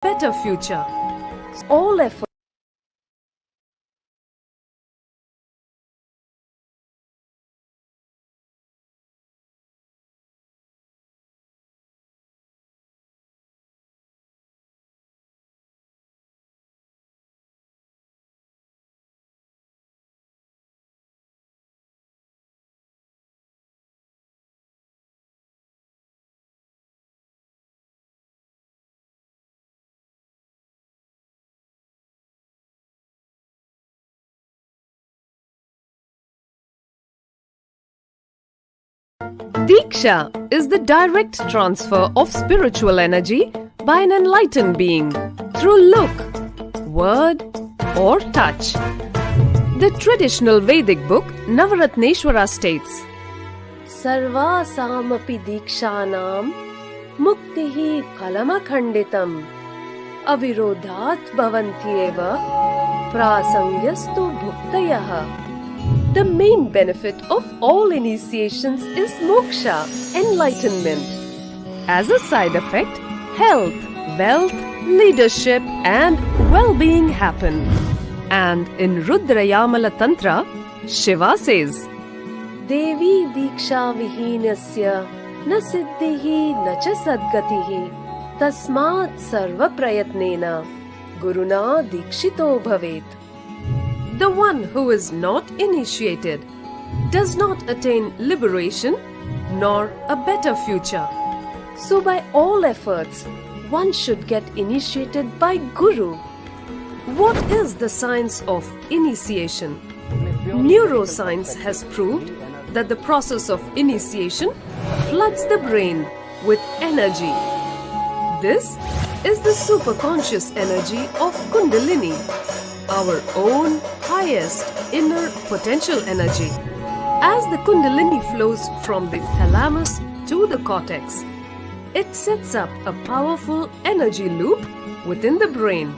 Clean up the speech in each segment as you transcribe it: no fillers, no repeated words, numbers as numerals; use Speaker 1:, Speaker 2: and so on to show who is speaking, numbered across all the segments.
Speaker 1: better future. All effort. Diksha is the direct transfer of spiritual energy by an enlightened being through look, word, or touch. The traditional Vedic book Navaratneshwara states, Sarvasamapi dikshanam muktihi phalamakhanditam avirodhat bhavantyeva prasangyastu bhuktayah. The main benefit of all initiations is moksha, enlightenment. As a side effect, health, wealth, leadership and well-being happen. And in Rudrayamala Tantra, Shiva says, Devi diksha vihinasya na siddhihi na cha sadgatihi tasmat sarva prayatnena guruna dikshito bhavet. The one who is not initiated does not attain liberation nor a better future. So by all efforts, one should get initiated by Guru. What is the science of initiation? Neuroscience has proved that the process of initiation floods the brain with energy. This is the superconscious energy of Kundalini, our own highest inner potential energy. As the Kundalini flows from the thalamus to the cortex, it sets up a powerful energy loop within the brain,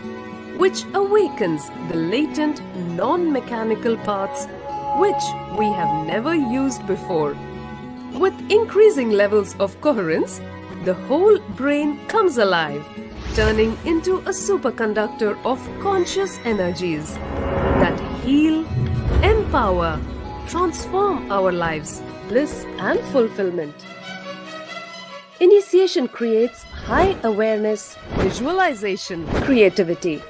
Speaker 1: which awakens the latent non-mechanical parts which we have never used before. With increasing levels of coherence, the whole brain comes alive, turning into a superconductor of conscious energies that heal, empower, transform our lives, bliss and fulfillment. Initiation creates high awareness, visualization, creativity.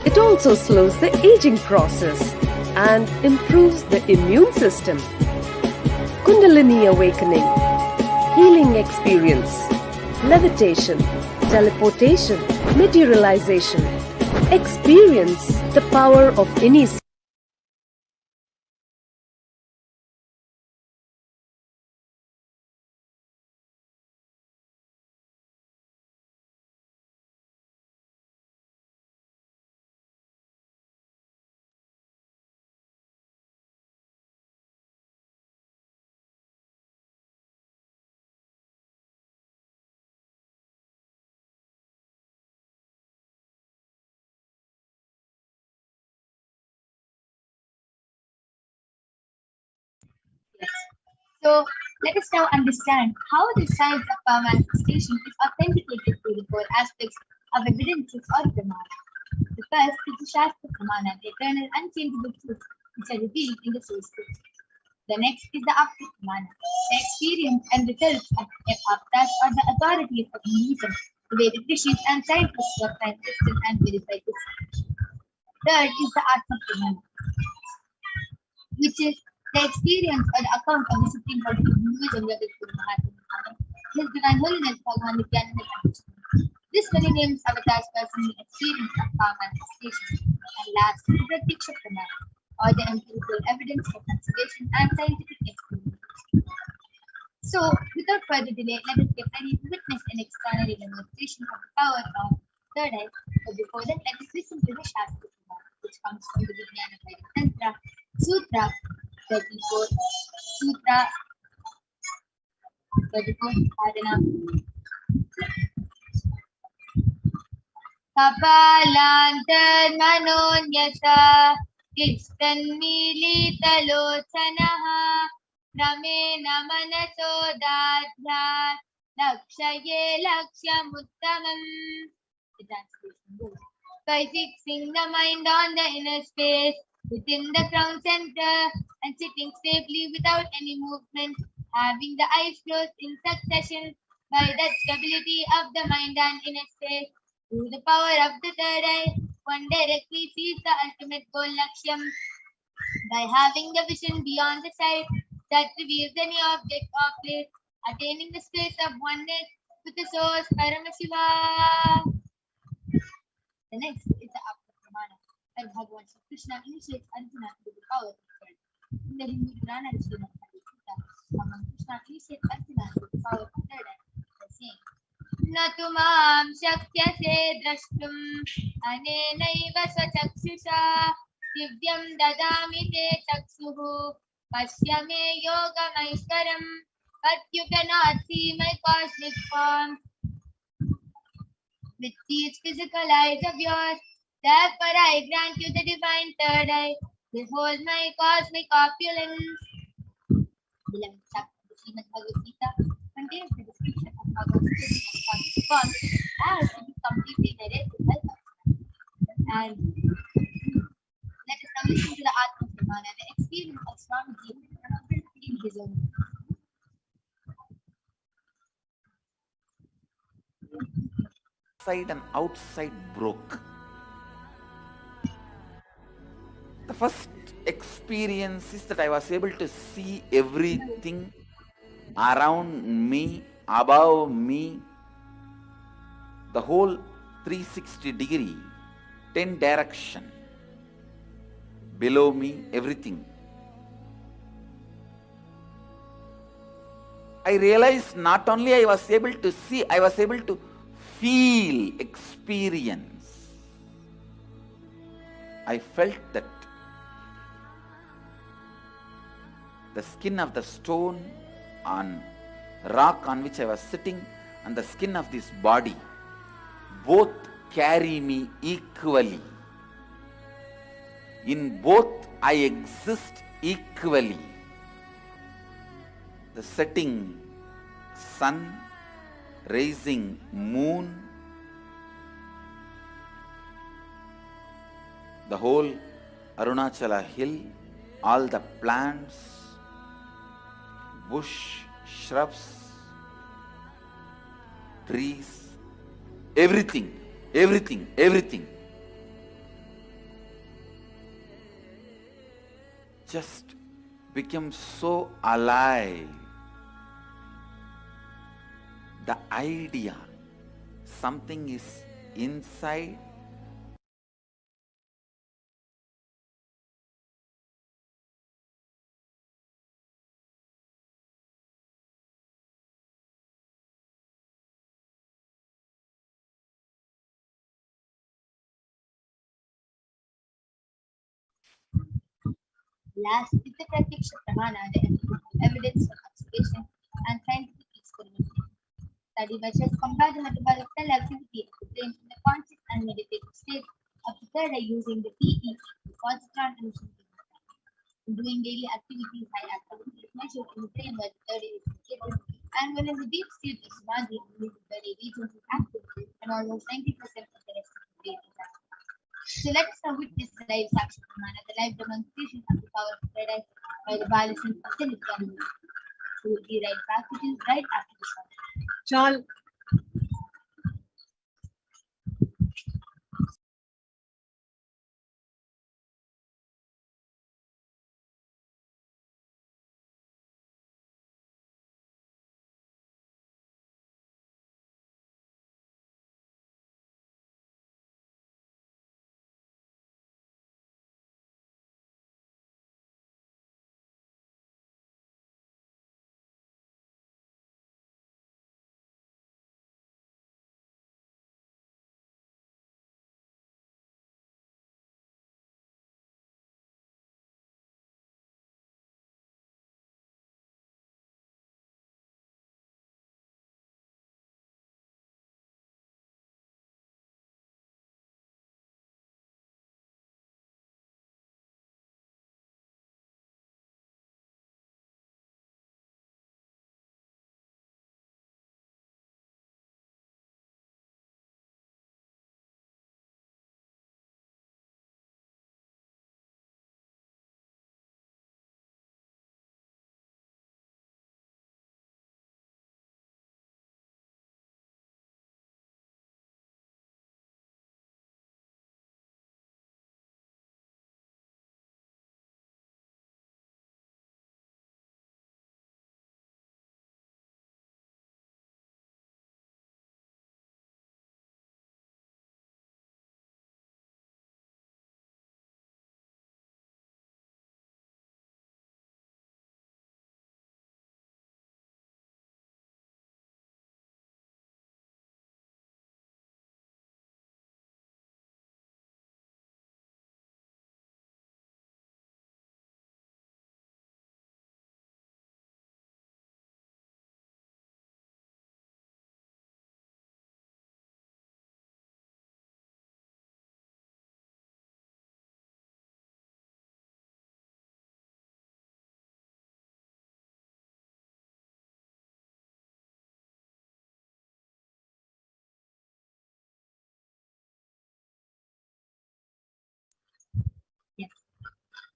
Speaker 1: It also slows the aging process and improves the immune system. Kundalini awakening, healing experience, levitation, teleportation, materialization. Experience the power of initiation.
Speaker 2: So let us now understand how the science of power manifestation is authenticated through the four aspects of evidences or pramana. The first is the Shastra Pramana, the eternal unchangeable truths which are revealed in the source scriptures. The next is the Apti Pramana, the experience and results of Aptas or the authorities of Hinduism, the Vedic rishis and scientists who have tested and verified this. Third is the Atma Pramana, which is the experience or the account of the Supreme Body of Hinduism, that is Guru Mahatma, His Divine Holiness Bhagavan Nithyananda Paramashivam. This many names avatars personal experience of power manifestation. And last, the Pratiksha Pramana, or the empirical evidence of observation and scientific experimentation. So, without further delay, let us get ready to witness an extraordinary demonstration of the power of third eye. But before that, let us listen to the Shastra Pramana, which comes from the Vijnana Vedic Tantra, Sutra 34, Sutra 34, Adana. Kapalantarmanonyasa Tistanmilitalochanaha Ramena Manaso Dadhyat Lakshaye Lakshamuttamam The translation goes. By fixing the mind on the inner space within the crown center and sitting safely without any movement, having the eyes closed in succession, by that stability of the mind and inner space, through the power of the third eye, one directly sees the ultimate goal Lakshyam. By having the vision beyond the sight that reveals any object or place, attaining the space of oneness with the source Paramashiva. The next is the Apta Pramana, where Bhagavan Sri Krishna initiates Arjuna with the power of God. In the Hindu Purana Srimad Bhagavad Gita, Bhagavan Krishna initiates Arjuna with the power of third eye by saying, न तु मां शक्यसे द्रष्टुम् अनेनैव स्वचक्षुषा दिव्यं ददामि ते चक्षुः पश्य मे योगमैश्वरम् but you cannot see my cosmic form with these physical eyes of yours. Therefore I grant you the divine third eye. Behold my cosmic opulence. Beloved chapter of the Srimad Bhagavad Gita contains the description of how the cosmic form as to be completely narrated with help of and let us now listen to the Atma Pramana, the experience of Swamiji in his own words.
Speaker 3: Inside and outside broke. The first experience is that I was able to see everything around me, above me, the whole 360 degree, 10 direction, below me, everything. I realized not only I was able to see, I was able to feel, experience. I felt that the skin of the stone on rock on which I was sitting and the skin of this body both carry me equally. In both I exist equally. The setting sun, rising moon, the whole Arunachala hill, all the plants, bush, shrubs, trees, everything, everything, everything. Just became so alive. The idea, something is inside,
Speaker 2: Last is the Pratiksha Pramana, the evidence of observation and scientific experimentation. Study measures compare the metabolical activity of the brain in the conscious and meditative state of the third eye using the PEC, the positron emission technique. In doing daily activities, high activity is measured in the brain where the third eye is located, and when in the deep state of samadhi, the third eye region is active, and almost 90% of the rest of the brain is active. So let us now witness the live Sakshi Pramana, the live demonstration of the power of third eye by the Balasant of the Nithyananda. We will be right back with you right after the song.
Speaker 1: Chal.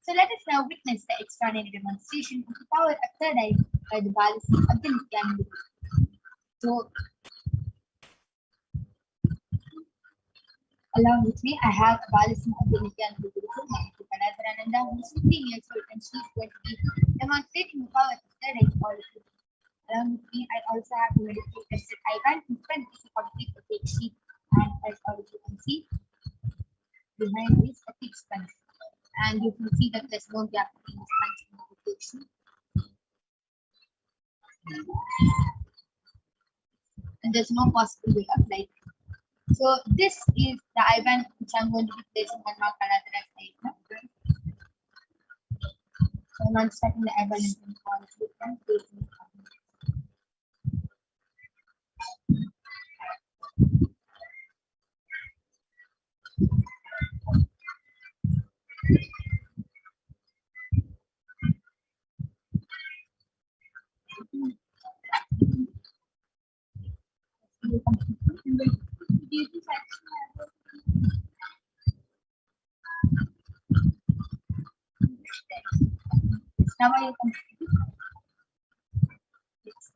Speaker 2: So let us now witness the extraordinary demonstration of the power of third eye by the balism of the Nithyananda. So along with me, I have a balism of the Nithyananda Paramashivoham, who is 15 years old, and she is going to be demonstrating the power of third eye to all of you. Along with me, I also have the medical tested eye band. In front is a complete opaque sheet, and as all of you can see, behind is a thick sponge. And you can see that there's no gap between the sponge and the opaque sheet. And there's no possible way of light. So this is the eye band which I'm going to be placing on my Kaladhara's eye now. So I'm not starting the eye band and placing it on. Now are you complete? Yes.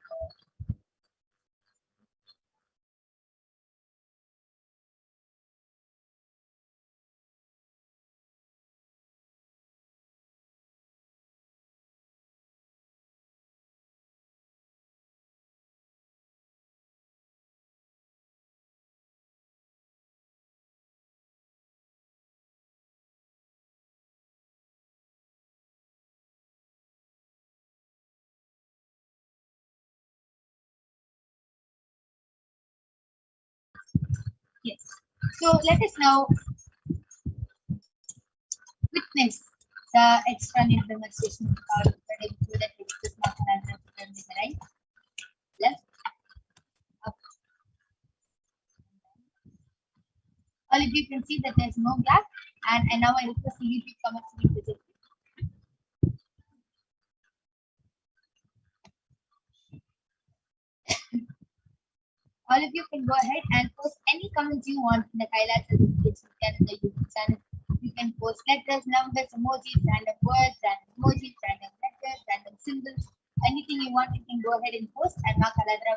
Speaker 2: Yes. So let us now witness the extraordinary demonstration of the power of the eye through that which does not have the right, left, up. All of you can see that there's no gap, and now I request you to come up to the visit. All of you can go ahead and post any comments you want in the Kailash Canada YouTube channel. You can post letters, numbers, emojis, random words, random emojis, random letters, random symbols, anything you want. You can go ahead and post, and Ma Kaladra.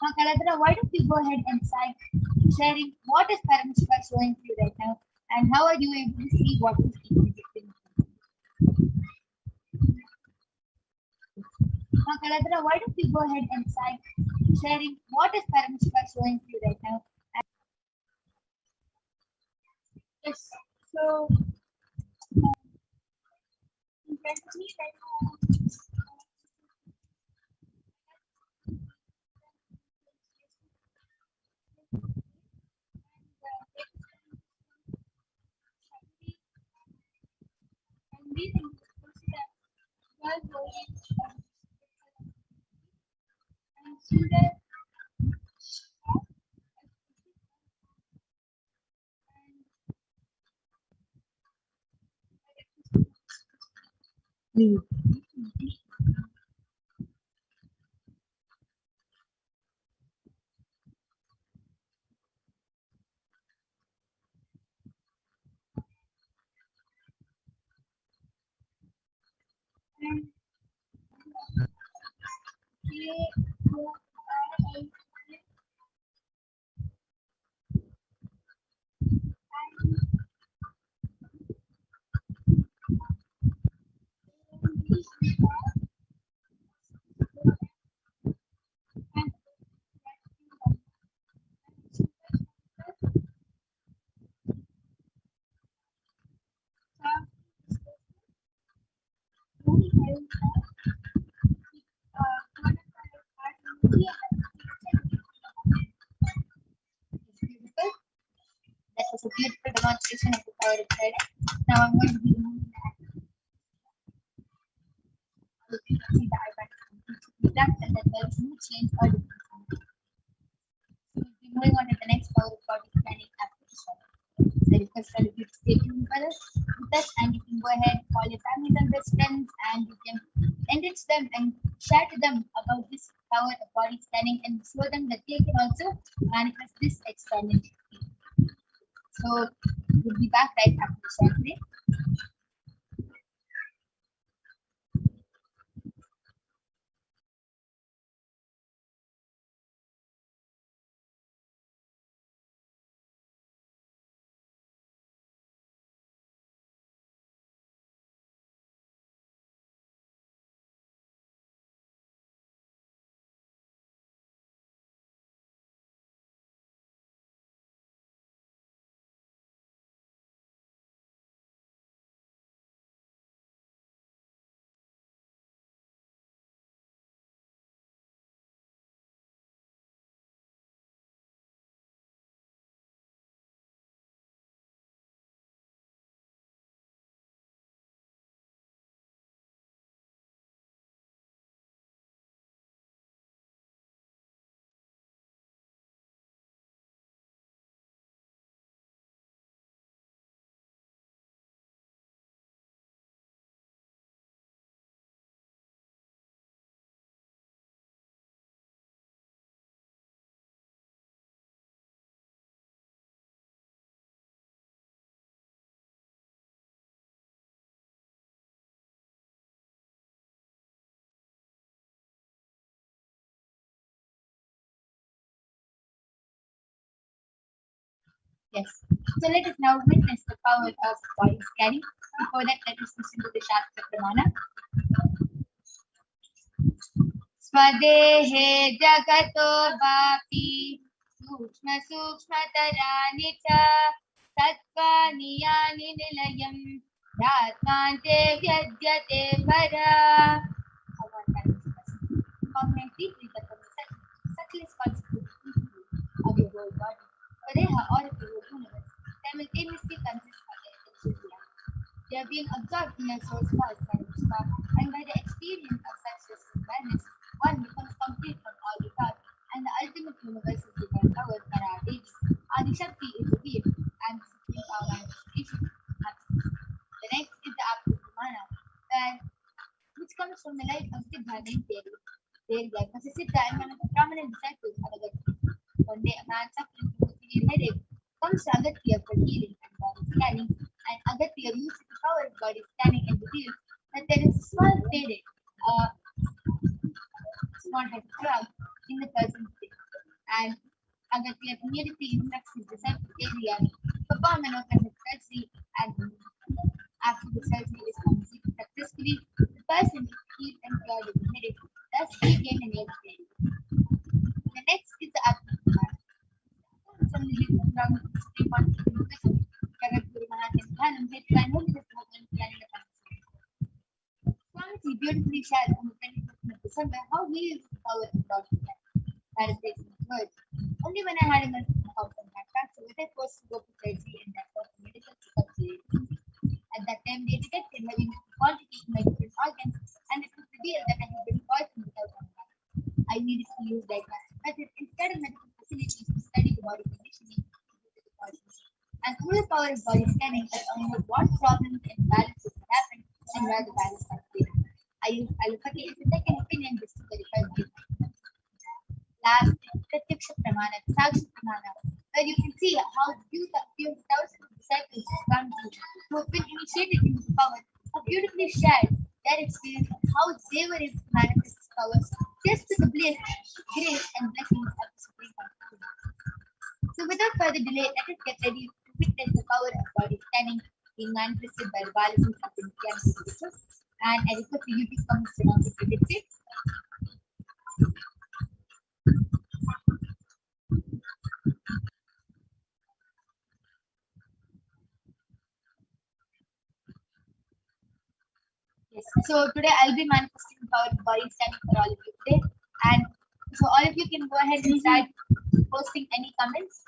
Speaker 2: Ma Kaladra, why don't you go ahead and start sharing what is Paramashiva showing to you right now, and how are you able to see what is being depicted? Ma Kaladra, why don't you go ahead and start sharing what is Paramashiva showing to you right now? Yes. So in front of me right now, That was a beautiful demonstration of the power of prayer. Now I'm going to be moving to see the eyebrows and that there is no change or difference. So we'll be moving on to the next power of body scanning after this one. The request for you to stay tuned with us, and you can go ahead, call your family members, friends, and you can enrich them and share to them about this power of body scanning and show them that they can also manifest this experiment. So we'll be back right after the short break. Yes. So let us now witness the power of body scanning. Before that, let us listen to the Shastra Pramana. स्वदेहे जगतो वापि सूक्ष्म सूक्ष्मतराणि च तत्त्वानि यानि निलयं ध्यात्वान्ते व्यज्यते परा. Deeply the subtlest constitution of your whole body. Pareha or of your whole universe simultaneously consists of the essential reality. They are being absorbed in a so small kind of spark, and by the experience of such distant awareness, one becomes complete from all the thought, and the ultimate universe is divine power, Paradevi. Adishakti is revealed, and the supreme power manifestation happens. The next is the Apurumana, which comes from the life of Siddha named Devi. Their life was a Siddha and one of the prominent disciples of Agatya. One day, a man suffering from a severe headache comes to Agatya for healing and body scanning, and Agatya uses the power of body scanning and reveals that there is a small faded, small head frog in the person's face. And Agatya immediately instructs his disciple Devi to perform an open surgery, and after the surgery is completed successfully, the person is healed and cured of the headache, thus regain an age day. The next is the Apurumana. From the lips from the constitution, Guru Mahatmanam said, "I know this woman planning a conversation." Swamiji beautifully shared on the 25th of December how he used the power of God to paraphrasing his words. Only when I had enough house and had fracture was I forced to go to surgery and that was a medical checkup. At that time, they detected heaviness power of body scanning is only what problems and imbalances happen and where the balance are clear. Allopathy is a second opinion just to verify the last Pratyaksha Pramana, Sakshi Pramana, where you can see how few thousands of disciples who have been initiated in this power have beautifully shared their experience of how they were able to manifest this power just to the bliss, grace, and blessings of the Supreme Consciousness. So without further delay, let us get ready to witness the power of body scanning being manifested by the balances of the Nithyananda rituals. And I request the YouTube comments to announce the predicted. Yes. So today I'll be manifesting the power of body scanning for all of you today. And so all of you can go ahead and start posting any comments.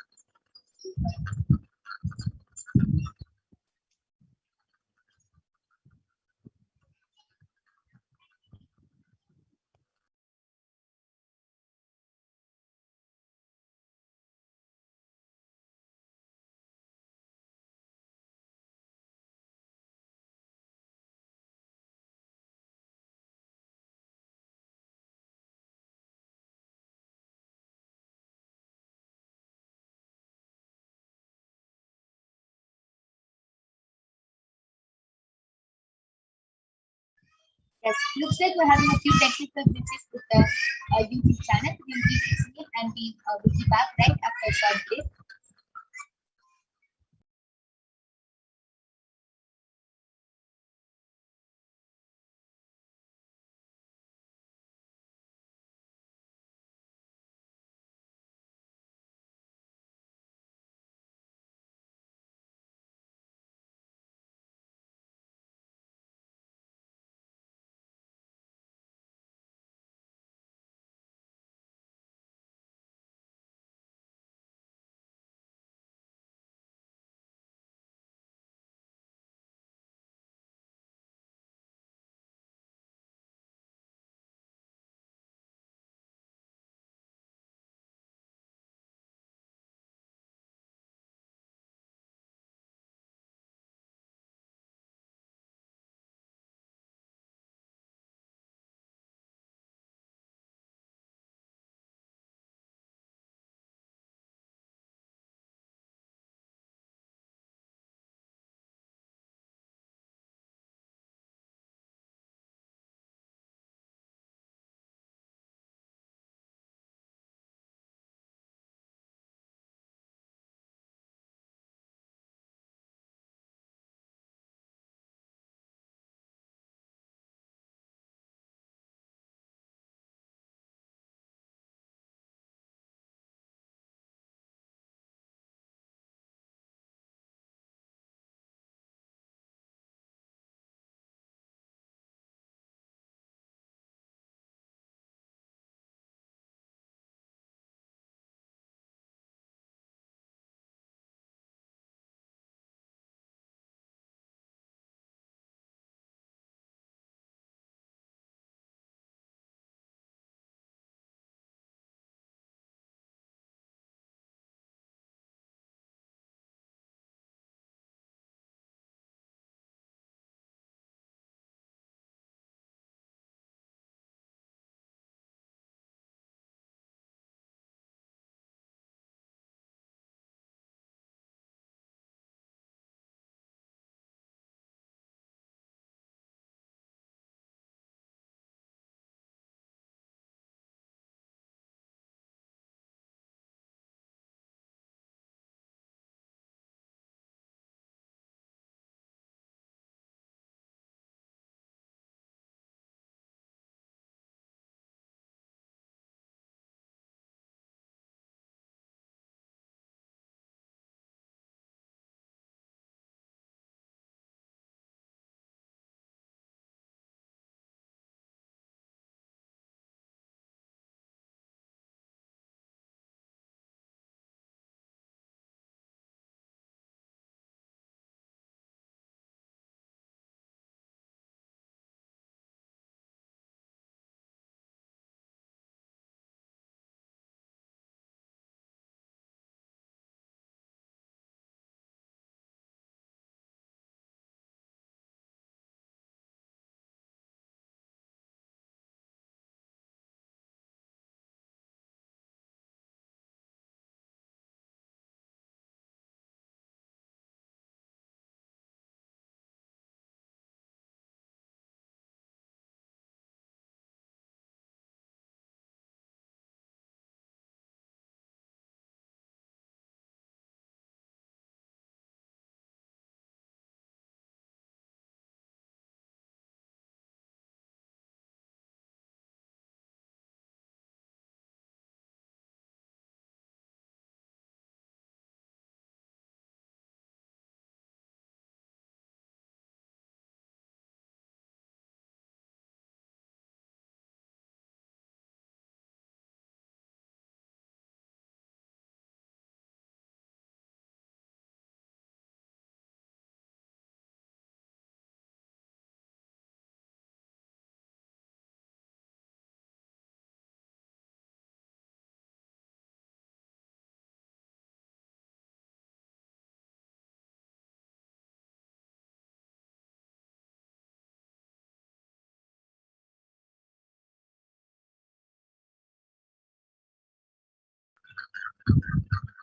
Speaker 2: Yes, looks like we're having a few technical glitches with the YouTube channel. We'll be fixing it and we will be back right after a short break.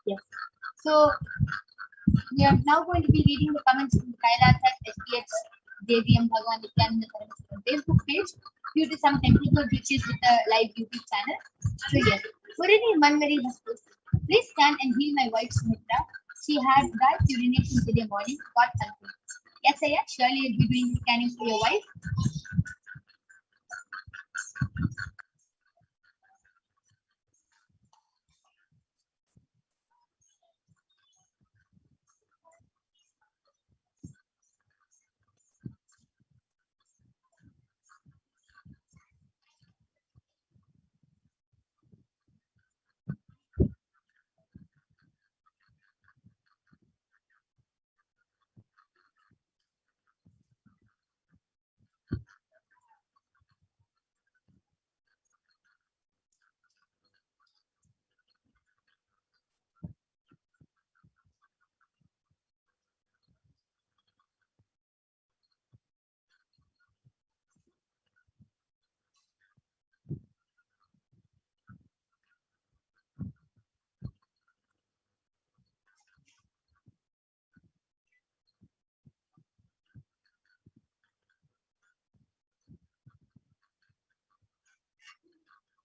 Speaker 2: Yes. So we are now going to be reading the comments from Kailash at HDH Nithyananda Paramashivam Facebook page due to some technical glitches with the live YouTube channel. So yes, Murali Manmari has posted. Please scan and heal my wife Sumitra. She had that urination today morning. Got something. Yes, I am. Surely you'll be doing the scanning for your wife.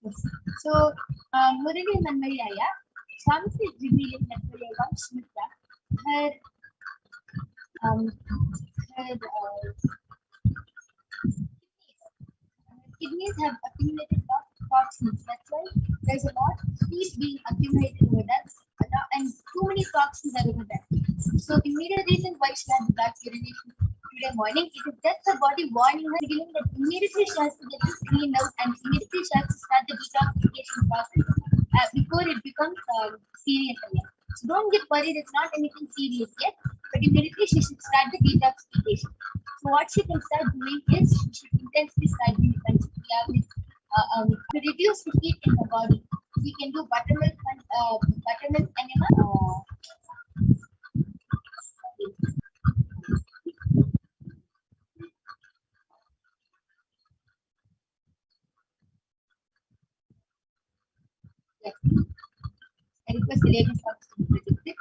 Speaker 2: Yes. So, Murali Manmari Aya, Swami is revealing that for your wife Sumitra, her her kidneys have accumulated lot of toxins. That's why there's a lot of heat being accumulated over that, and too many toxins are over there. So the immediate reason why she had black urination today morning, it is just her body warning her, signaling that immediately she has to get this cleaned out and immediately she has to start the detoxification process before it becomes serious again. So don't get worried, it's not anything serious yet, but immediately she should start the detoxification. So what she can start doing is she should intensely start doing to reduce the heat in the body. We can do buttermilk enema. Yes, I request the ladies to project it.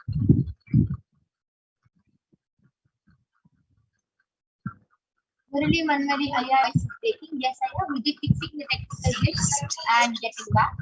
Speaker 2: Murali Manmari Aya is taking. Yes, I am. We did fixing the technical glitch and getting back.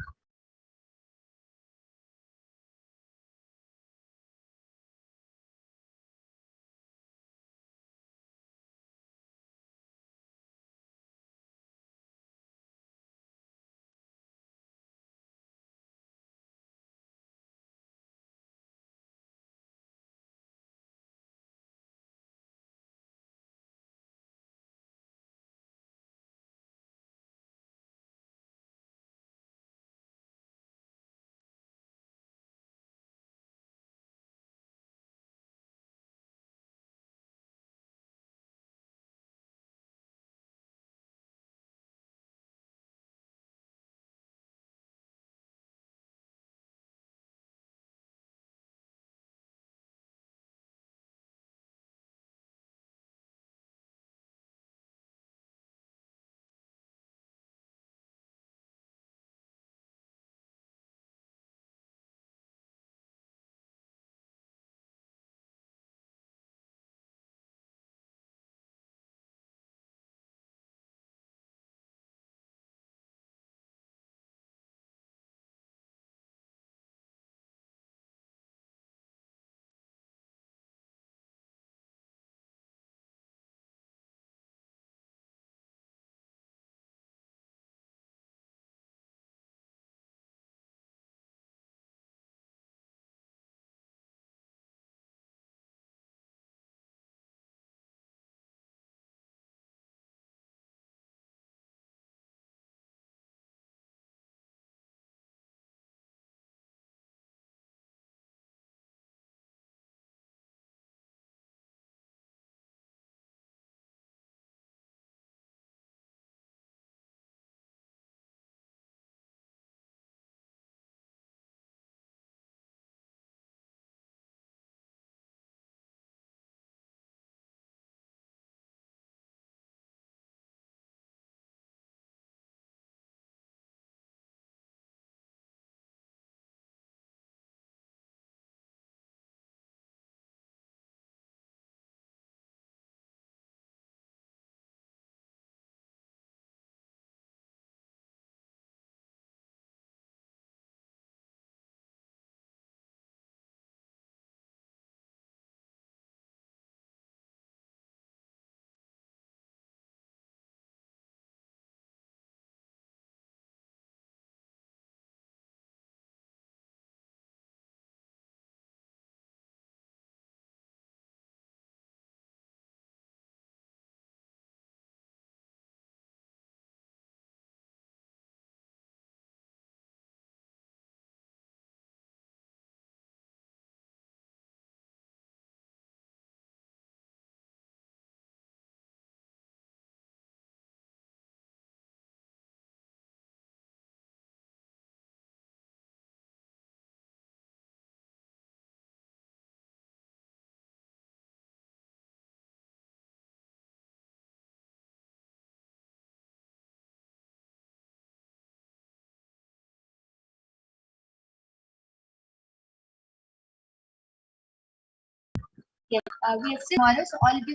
Speaker 2: Yes, we are still tomorrow, so all of you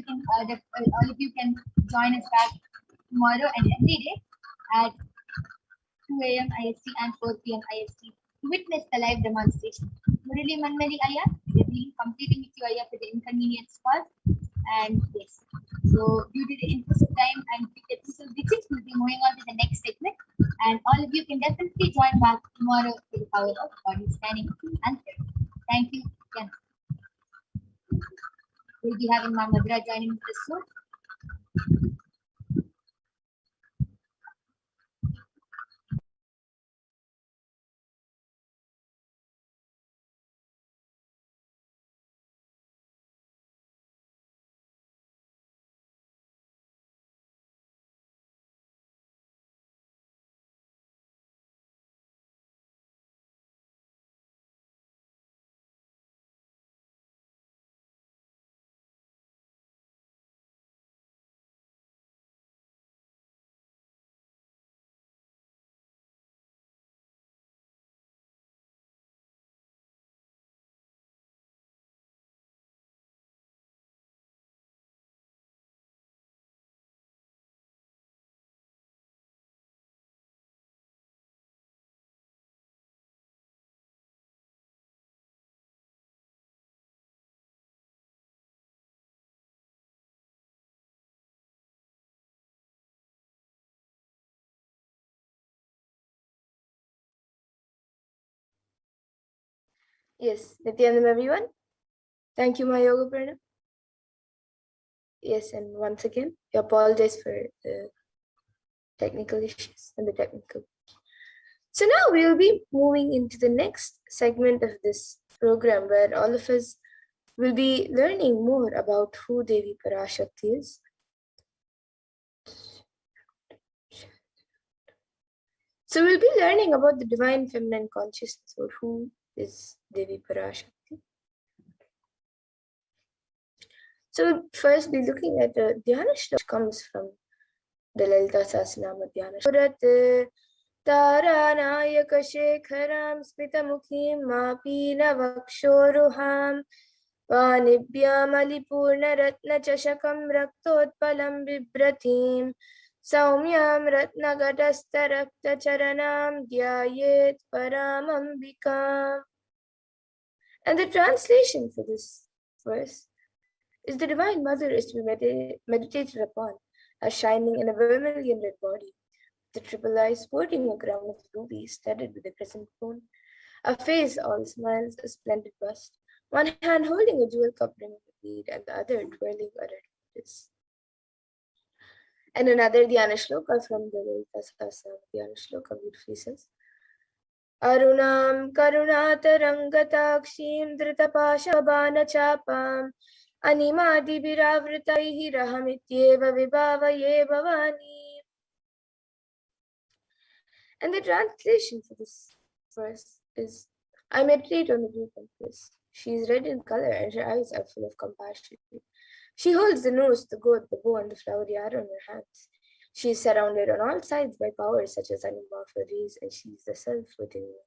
Speaker 2: can join us back tomorrow and every day at 2 a.m. IST and 4 p.m. IST to witness the live demonstration. Murali Manmali Aya, we are really completing with you Aya for the inconvenience caused. And yes, so due to the interest of time and episode 6, we'll be moving on to the next segment. And all of you can definitely join back tomorrow for the power of body scanning and therapy. Thank you again. We'll be having Ma'am Madhura joining us soon.
Speaker 4: Yes, Nithyananda everyone. Thank you, my yoga partner. Yes, and once again, I apologize for the technical issues and the technical. So now we'll be moving into the next segment of this program where all of us will be learning more about who Devi Parashakti is. So we'll be learning about the divine feminine consciousness, or who is Devi Parashakti. So we'll first be looking at the Dhyana Shloka, which comes from the Lalita Sahasranama Dhyana Shloka. तारानायकशेखरां स्मितमुखीं मापीनवक्षोरुहां वाणिभ्यामलिपूर्णरत्नचषकं रक्तोत्पलं बिभ्रतीं सौम्यां रत्नघटस्थरक्तचरणां ध्यायेत् परामम्बिकाम्. And the translation for this verse is: the Divine Mother is to be meditated upon as shining in a vermilion red body, the triple eyes sporting a crown of rubies studded with a crescent moon, a face all smiles, a splendid bust, one hand holding a jewel cup brimming with mead, and the other twirling a red lotus. And another Dhyana Shloka from the Lalita Sahasranama Dhyana Shloka beautifully says: Arunam karunatarangataakshim dhritapashabhanachapam animadibhiravritaihi rahamityeva vibhavaye bhavani. And the translation for this verse is: I meditate on the blue compass. She is red in color and her eyes are full of compassion. She holds the nose, the goat, the bow, and the flowery arrow in her hands. She is surrounded on all sides by powers such as Anima for rays, and she is the self within you.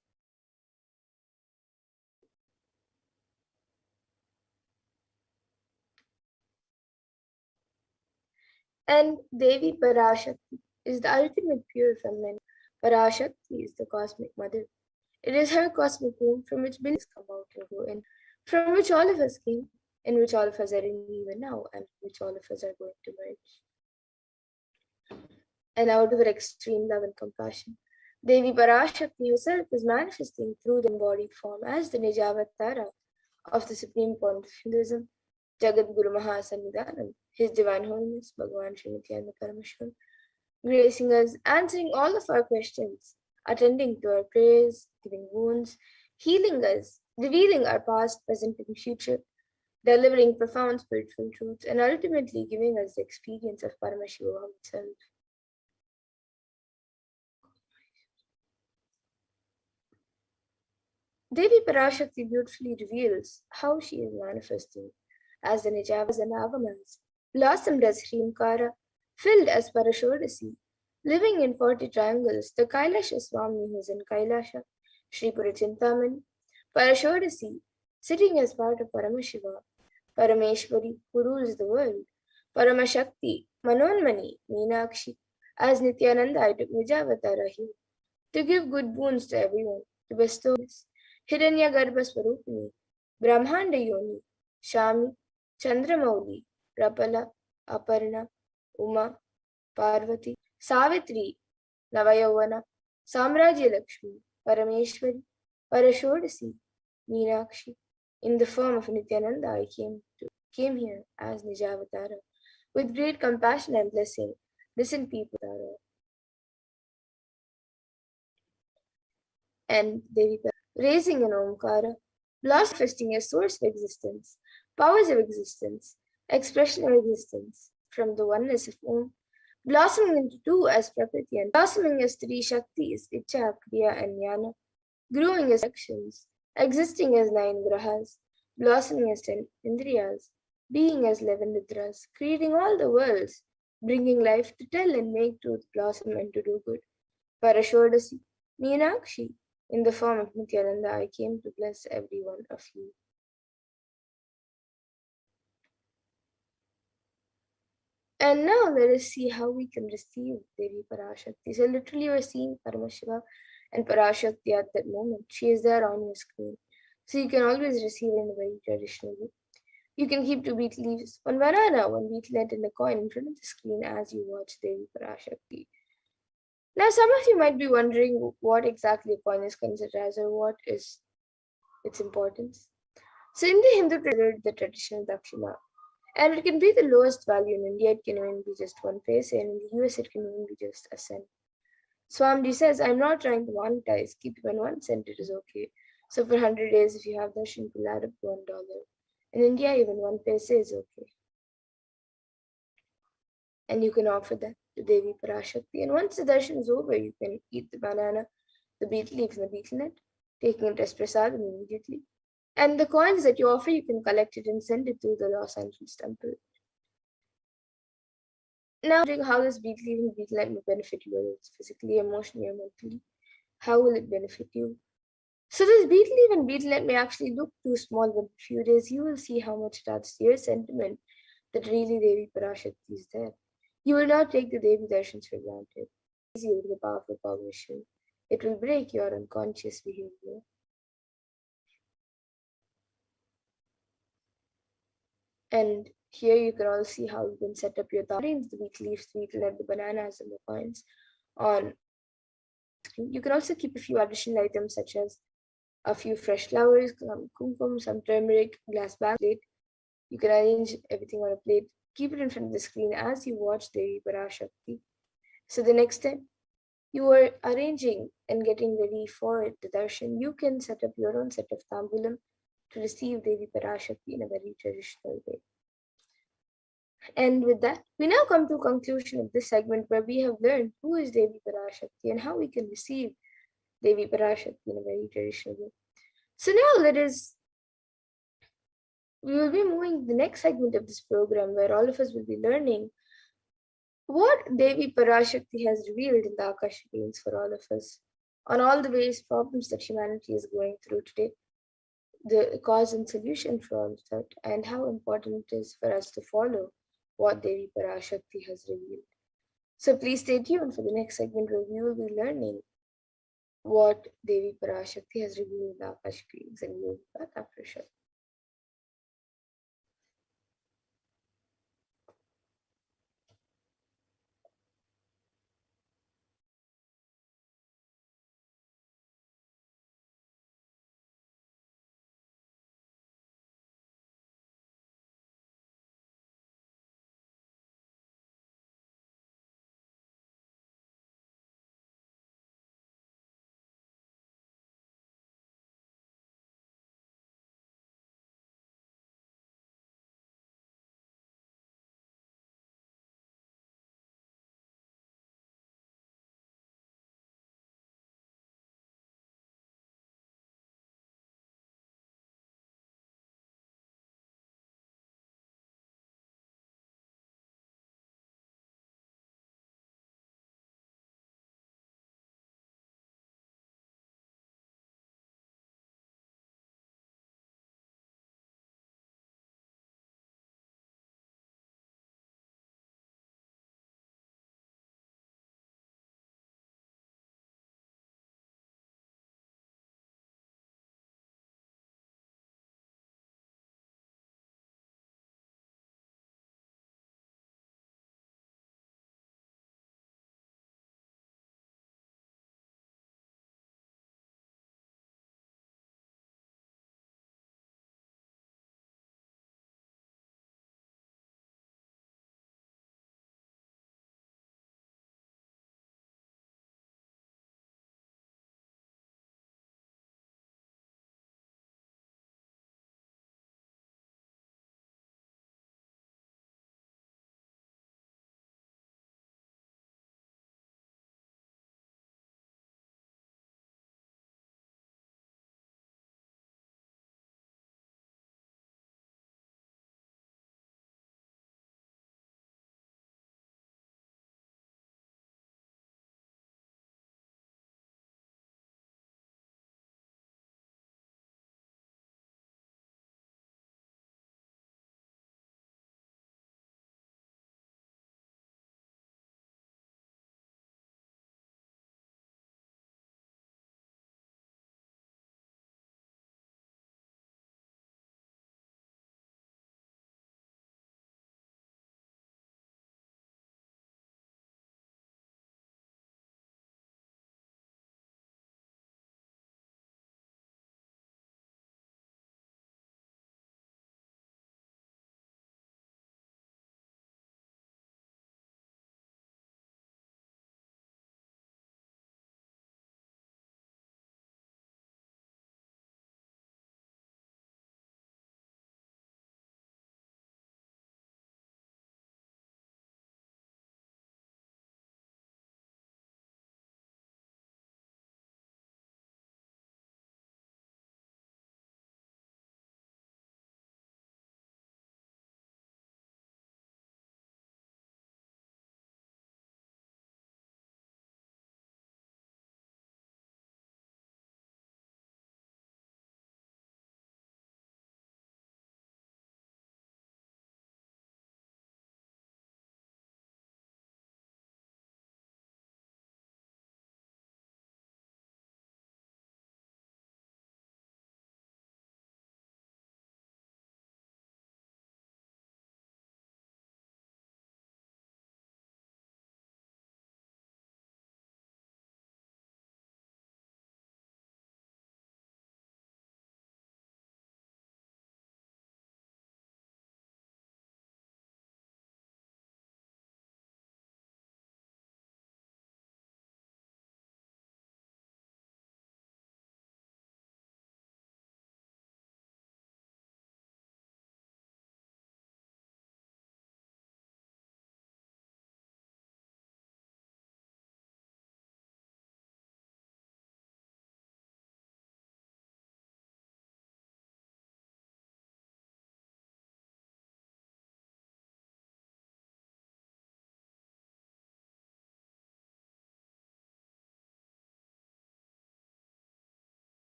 Speaker 4: And Devi Parashakti is the ultimate pure feminine. Parashakti is the cosmic mother. It is her cosmic womb from which billions come out and go in, from which all of us came, in which all of us are in even now, and which all of us are going to merge. And out of her extreme love and compassion, Devi Parashakti herself is manifesting through the embodied form as the Nijavatara of the Supreme Point of Hinduism, Jagat Guru Mahasannidhanam, His Divine Holiness, Bhagavan Sri Nithyananda Paramashivam, gracing us, answering all of our questions, attending to our prayers, giving wounds, healing us, revealing our past, present, and future, delivering profound spiritual truths, and ultimately giving us the experience of Paramashivoham itself. Devi Parashakti beautifully reveals how she is manifesting as the Nijavas and Agamas, blossomed as Hrimkara, filled as Parashodasi, living in 40 triangles, the Kailasha Swami who is in Kailasha, Sri Purachintaman, Parashodasi, sitting as part of Paramashiva, Parameshwari, who rules the world, Paramashakti, Manonmani, Meenakshi. As Nithyananda, I took Nijavatara here to give good boons to everyone, to bestow this. Hiranyagarbha Swarupini, Brahmanda Yoni, Shami, Chandramauli, Rapala, Aparna, Uma, Parvati, Savitri, Navayavana, Samrajya Lakshmi, Parameshwari, Parashodasi, Meenakshi. In the form of Nityananda, I came here as Nijavatara. With great compassion and blessing, listen people, Tara. And Devika, raising an Omkara, manifesting a source of existence, powers of existence, expression of existence, from the oneness of Om, blossoming into two as Prakriti and blossoming as three Shaktis, Icha, Kriya, and Jnana, growing as actions, existing as 9 grahas, blossoming as 10 Indriyas, being as 11 Nidras, creating all the worlds, bringing life to tell and make truth blossom and to do good. Parashodasi, Meenakshi, in the form of Nityananda, I came to bless every one of you. And now let us see how we can receive Devi Parashakti. So literally we're seeing Paramashiva and Parashakti at that moment. She is there on your screen. So you can always receive in a very traditional way. You can keep 2 beet leaves, 1 banana, 1 beetlet and a coin in front of the screen as you watch Devi Parashakti. Now some of you might be wondering what exactly a coin is considered as or what is its importance. So in the Hindu tradition, the traditional Dakshina, and it can be the lowest value in India, it can even be just 1 paise, and in the US it can even be just a cent. Swamiji says, I'm not trying to monetize, keep even 1 cent, it is okay. So for 100 days, if you have darshan, it will add up to $1. In India, even 1 paise is okay. And you can offer that to Devi Parashakti. And once the darshan is over, you can eat the banana, the beet leaves, and the betel nut, taking it as prasadam immediately. And the coins that you offer, you can collect it and send it to the Los Angeles temple. Now, how does beet leaf and betel nut will benefit you, whether it's physically, emotionally, or mentally? How will it benefit you? So this beet leaf and betel nut may actually look too small, but in a few days you will see how much it adds to your sentiment that really Devi Parashakti is there. You will not take the Devi darshans for granted. Easy with the powerful permission. It will break your unconscious behavior. And here you can all see how you can set up your arrange the beet leaves, the betel nut, the bananas, and the coins on screen. You can also keep a few additional items such as a few fresh flowers, some kumkum, some turmeric, glass bag, plate. You can arrange everything on a plate. Keep it in front of the screen as you watch Devi Parashakti. So the next step, you are arranging and getting ready for the darshan. You can set up your own set of tambulam to receive Devi Parashakti in a very traditional way. And with that, we now come to conclusion of this segment where we have learned who is Devi Parashakti and how we can receive Devi Parashakti in a very traditional way. So now we will be moving to the next segment of this program where all of us will be learning what Devi Parashakti has revealed in the Akashic Games for all of us on all the various problems that humanity is going through today, the cause and solution for all of that, and how important it is for us to follow what Devi Parashakti has revealed. So please stay tuned for the next segment where we will be learning what Devi Parashakti has revealed in the Akashic Games, and we will be back after a short.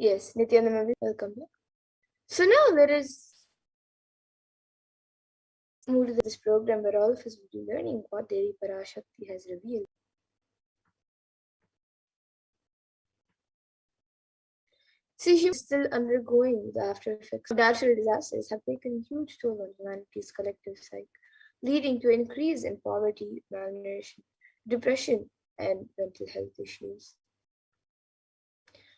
Speaker 4: Yes, Nithyananda, welcome back. So now let us move to this program where all of us will be learning what Devi Parashakti has revealed. See, humanity is still undergoing the after effects of natural disasters have taken a huge toll on humanity's collective psyche, leading to an increase in poverty, malnutrition, depression, and mental health issues.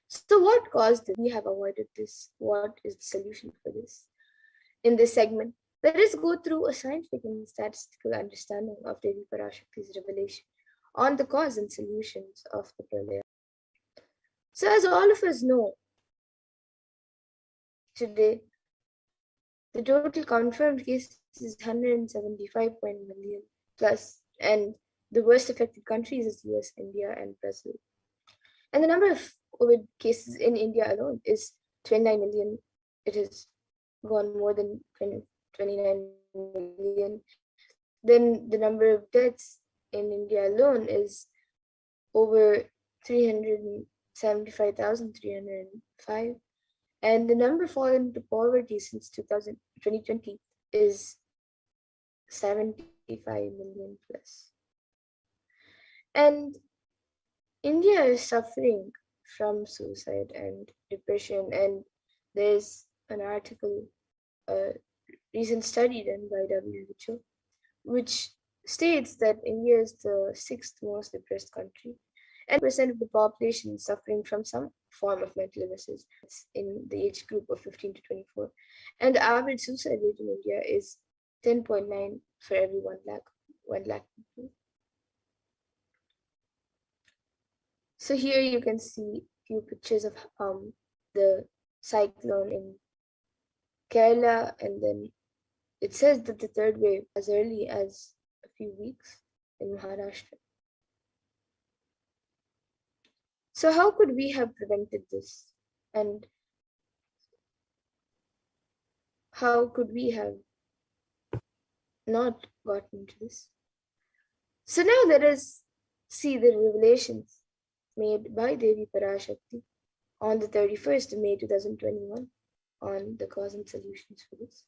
Speaker 4: So, what caused this? We have avoided this. What is the solution for this? In this segment, let us go through a scientific and statistical understanding of Devi Parashakti's revelation on the cause and solutions of the Pralaya. So, as all of us know, today, the total confirmed cases is 175 million plus, and the worst affected countries is US, India, and Brazil. And the number of COVID cases in India alone is 29 million. It has gone more than 29 million. Then the number of deaths in India alone is over 375,305. And the number fallen into poverty since 2020 is 75 million plus. And India is suffering from suicide and depression, and there's an article, a recent study done by WHO, which states that India is the sixth most depressed country, and percent of the population is suffering from some form of mental illnesses in the age group of 15 to 24. And the average suicide rate in India is 10.9 for every 1 lakh people. So here you can see few pictures of the cyclone in Kerala, and then it says that the third wave as early as a few weeks in Maharashtra. So how could we have prevented this? And how could we have not gotten to this? So now let us see the revelations made by Devi Parashakti on the 31st of May 2021 on the cause and solutions for this.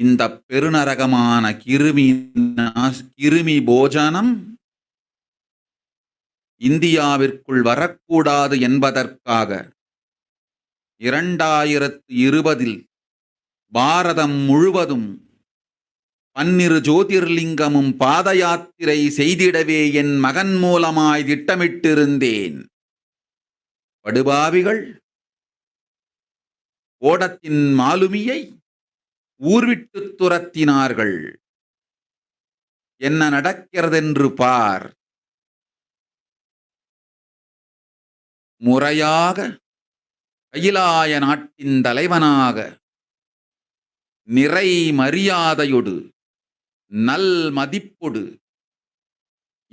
Speaker 3: இந்த பெருநரகமான கிருமி போஜனம் இந்தியாவிற்குள் வரக்கூடாது என்பதற்காக 2020 பாரதம் முழுவதும் 12 ஜோதிர்லிங்கமும் பாத யாத்திரை செய்திடவே என் மகன் மூலமாய் திட்டமிட்டிருந்தேன். படுபாவிகள் ஓடத்தின் மாலுமியை ஊர்விட்டு துரத்தினார்கள். என்ன நடக்கிறதென்று பார். முறையாக கைலாய நாட்டின் தலைவனாக நிறை மரியாதையொடு நல் மதிப்பொடு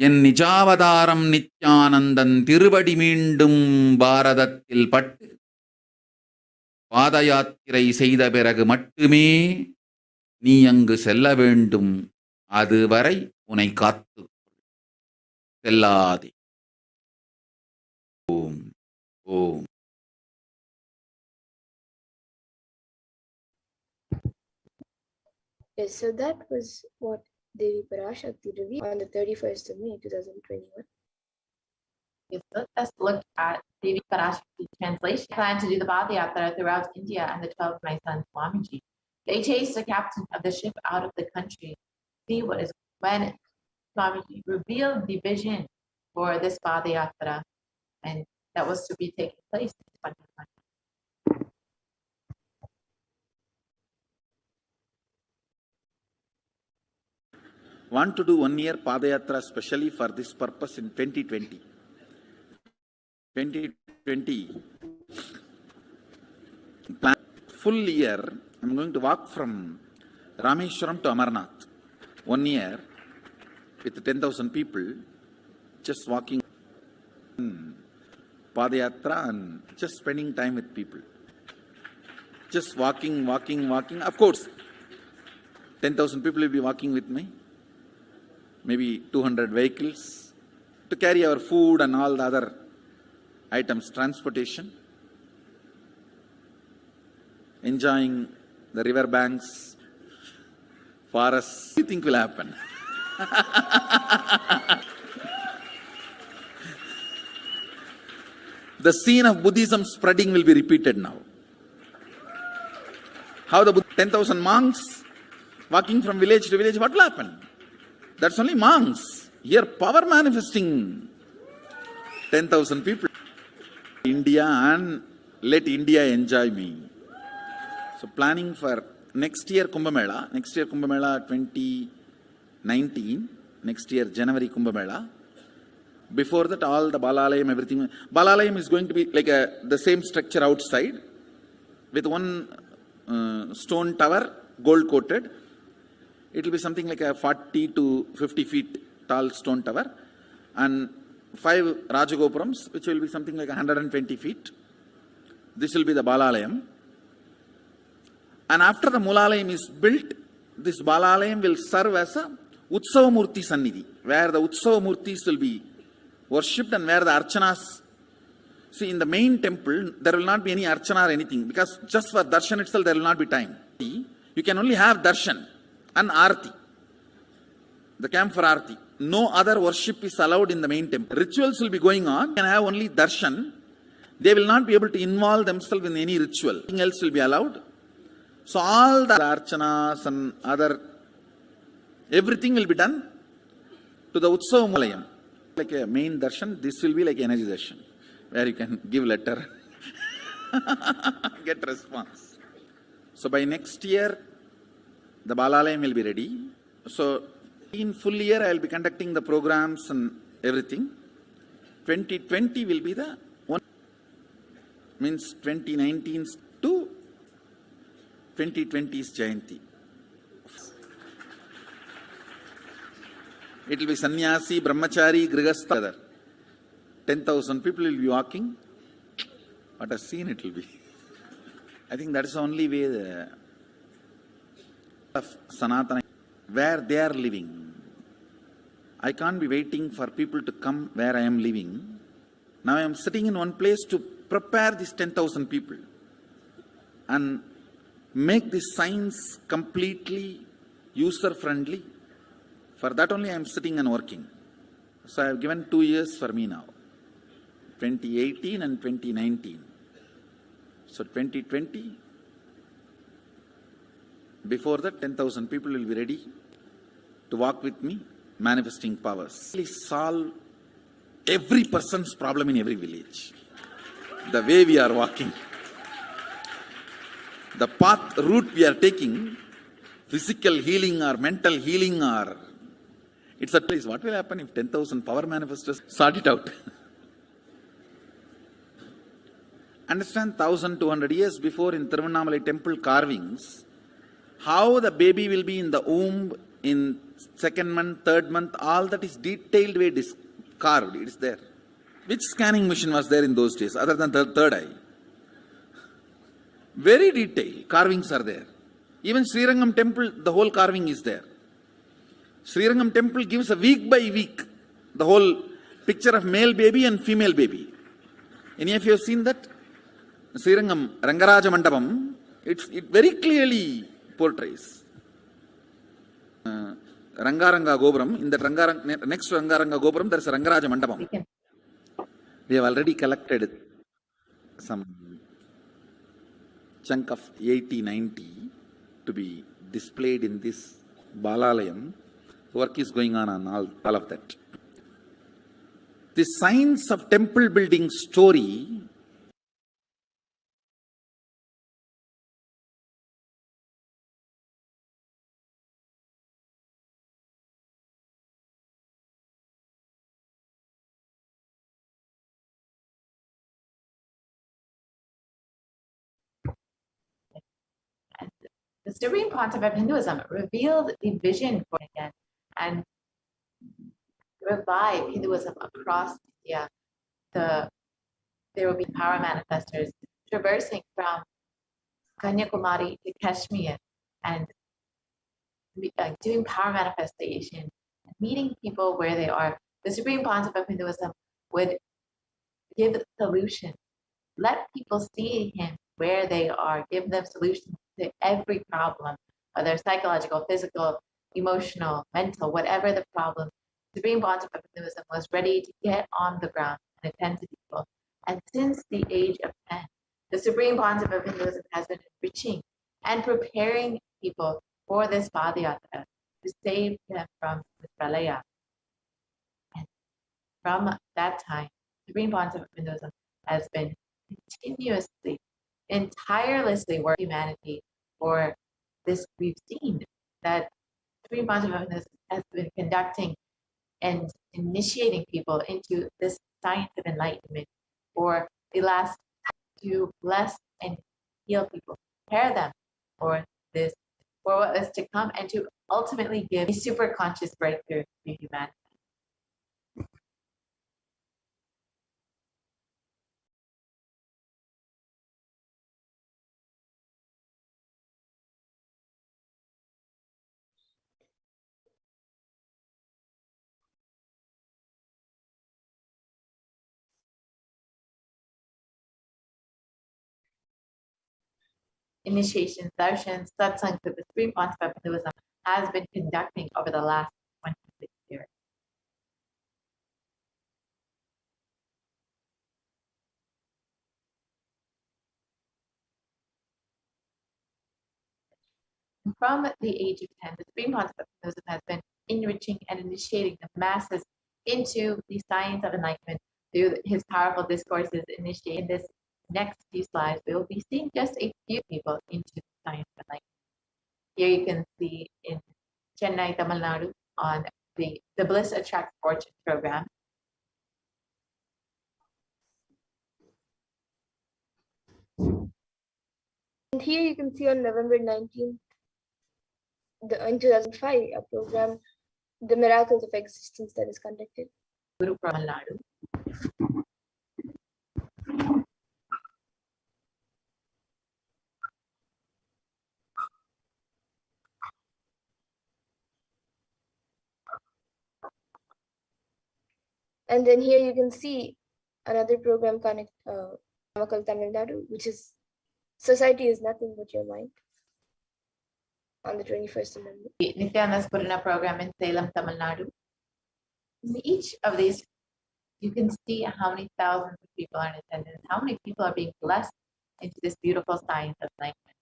Speaker 3: என் நிஜாவதாரம் நித்யானந்தன் திருவடி மீண்டும் பாரதத்தில் பட்டு பாத யாத்திரை செய்த பிறகு மட்டுமே நீ அங்கு செல்ல வேண்டும். அதுவரை உன்னை காத்து செல்லாதே. ஓம் ஓம்.
Speaker 4: Yes, so that was what Devi Parashakti revealed on the 31st of May 2021.
Speaker 5: Let's look at Devi Parashakti translation. I plan to do the Padayatra throughout India and the 12 of my son Swamiji. They chased the captain of the ship out of the country. See what is when Swamiji revealed the vision for this Padayatra, and that was to be taking place in 2020.
Speaker 3: Want to do 1 year Padayatra specially for this purpose in 2020. 2020 plan full year. I'm going to walk from Rameshwaram to Amarnath. 1 year with 10,000 people, just walking Padayatra and just spending time with people. Just walking. Of course, 10,000 people will be walking with me. Maybe 200 vehicles to carry our food and all the other items, transportation. Enjoying the river banks, forests. What do you think will happen? The scene of Buddhism spreading will be repeated now. How the 10,000 monks walking from village to village, what will happen? That's only monks. Here power manifesting 10,000 people. India and let India enjoy me. So planning for next year Kumbh Mela 2019, next year January Kumbh Mela. Before that all the Balalayam, everything. Balalayam is going to be like the same structure outside with one stone tower, gold coated. It will be something like a 40 to 50 feet tall stone tower and 5 Rajagopurams, which will be something like 120 feet. This will be the Balalayam. And after the Mulalayam is built, this Balalayam will serve as a Utsava Murti Sannidhi, where the Utsava Murtis will be worshipped and where the Archanas. See, in the main temple, there will not be any Archana or anything, because just for darshan itself, there will not be time. You can only have darshan and Arti, the camp for Arti. No other worship is allowed in the main temple. Rituals will be going on. You can have only darshan. They will not be able to involve themselves in any ritual. Nothing else will be allowed. So all the archanas and other, everything will be done to the Utsava Mulayam. Like a main darshan, this will be like energy darshan, where you can give letter, get response. So by next year, the Balalayam will be ready. So in full year, I will be conducting the programs and everything. 2020 will be the one, means 2019 to 2020's Jayanti. It will be sannyasi, brahmachari, grihastha. 10,000 people will be walking. What a scene it will be. I think that is the only way of Sanatana, where they are living. I can't be waiting for people to come where I am living. Now I am sitting in one place to prepare these 10,000 people and make this science completely user-friendly. For that only I am sitting and working. So I have given 2 years for me now, 2018 and 2019. So 2020, before that 10,000 people will be ready to walk with me, manifesting powers. Please solve every person's problem in every village. The way we are walking, the path, route we are taking, physical healing or mental healing or, it's a place. What will happen if 10,000 power manifestors sort it out? Understand, 1,200 years before in Tiruvannamalai temple carvings, how the baby will be in the womb in 2nd month, 3rd month, all that is detailed way carved. It is there. Which scanning machine was there in those days other than the third eye? Very detailed carvings are there. Even Srirangam temple, the whole carving is there. Srirangam temple gives a week by week the whole picture of male baby and female baby. Any of you have seen that? Srirangam Rangaraja Mandapam, it very clearly portrays. Rangaranga Gopuram, in that next to Rangaranga Gopuram, there is a Rangaraja Mandapam. We have already collected some chunk of 80-90 to be displayed in this Balalayam. Work is going on all of that. The science of temple building story
Speaker 5: And the Supreme Concept of Hinduism revealed the vision for it again and revive Hinduism across India. There will be power manifestors traversing from Kanyakumari to Kashmir and doing power manifestation, meeting people where they are. The Supreme Concept of Hinduism would give solutions, let people see him where they are, give them solutions to every problem, whether psychological, physical, emotional, mental, whatever the problem. The Supreme Concept of Hinduism was ready to get on the ground and attend to people. And since the age of 10, the Supreme Concept of Hinduism has been enriching and preparing people for this Padayatra to save them from the Pralaya. And from that time, the Supreme Concept of Hinduism has been continuously and tirelessly working humanity for this. We've seen that Supreme Concept of Hinduism has been conducting and initiating people into this science of enlightenment for the last to bless and heal people, prepare them for this, for what is to come, and to ultimately give a super conscious breakthrough to humanity. Initiations, darshans, satsangs that the Supreme Concept of Hinduism has been conducting over the last 26 years. From the age of 10, the Supreme Concept of Hinduism has been enriching and initiating the masses into the science of enlightenment through his powerful discourses. In this next few slides, we will be seeing just a few people into the science of enlightenment. Here you can see in Chennai, Tamil Nadu, on the Bliss Attracts Fortune program.
Speaker 4: And here you can see on November 19th, in 2005, a program, The Miracles of Existence, that is conducted.
Speaker 5: Guru Tamil Nadu.
Speaker 4: And then here you can see another program connect Tamil Nadu, which is Society is Nothing But Your Mind, on the 21st of November.
Speaker 5: The Nithyananda program in Salem, Tamil Nadu. In each of these, you can see how many thousands of people are in attendance, how many people are being blessed into this beautiful science of enlightenment.